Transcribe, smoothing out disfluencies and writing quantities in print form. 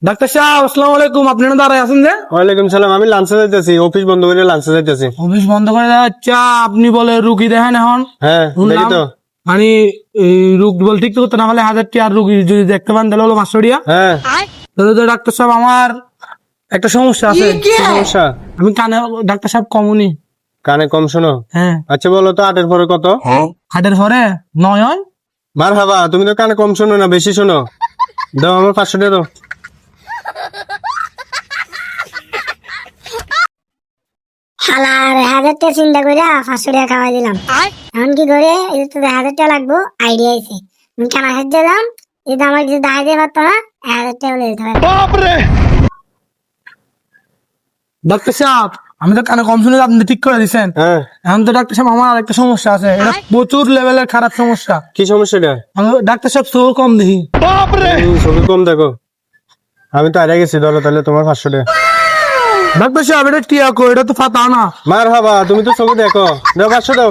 Doctor সাহেব আসসালামু আলাইকুম। আপনি না দাঁড়ায় আছেন যে? ওয়ালাইকুম সালাম। আমি লাঞ্চে যাইতেছি, অফিস বন্ধ করে লাঞ্চে যাইতেছি। অফিস বন্ধ করে যাচ্ছা, আপনি বলে রুগী দেখেন এখন? হ্যাঁ দেখি তো। মানে এই রোগ বল ঠিক করতে না হলে 1000 টাকার রুগী যদি দেখতে পান তাহলে হলো 500 টাকা। হ্যাঁ তাহলে তো ডাক্তার সাহেব আমার একটা সমস্যা আছে। কি সমস্যা? আমি কানে ডাক্তার সাহেব কমুনি। কানে কম শোনো? হ্যাঁ। আচ্ছা বলো তো 8 এর পরে কত? হাটের ঘরে 9 হয়। মারহাবা, তুমি তো কানে কম শোনো না, বেশি শোনো। দাও আমার 500 টাকা দাও। হালার 1000 টাকা চিন্তা করে 500 টাকা খাওয়াই দিলাম। এখন কি করে এই তো 1000 টাকা লাগবো, আইডিয়া আছে। আমি কানা খাইতে যাম, যদি আমার কিছু দাঁড়াইতে পারতো না 1000 টাকা বলে দিতে পারে। ডাক্তার সাহেব আমি তো কানে কম শুনে আপনি ঠিক করে দিচ্ছেন। হ্যাঁ এখন তো ডাক্তার সাহেব আমার আরেকটা সমস্যা আছে, এটা প্রচুর লেভেলের খারাপ সমস্যা। কি সমস্যা এটা? আমি ডাক্তার সাহেব চোখ কম দেখি। ছবি কম দেখো। আমি তো হারিয়ে গেছি, ধরো তাহলে তোমার 500 টাকা। ডাক্তার সাহেব এটা টিয়া কো, এটা তো ফাতা না। মারহাবা, তুমি তো ছবি দেখো, দাও 500 দাও।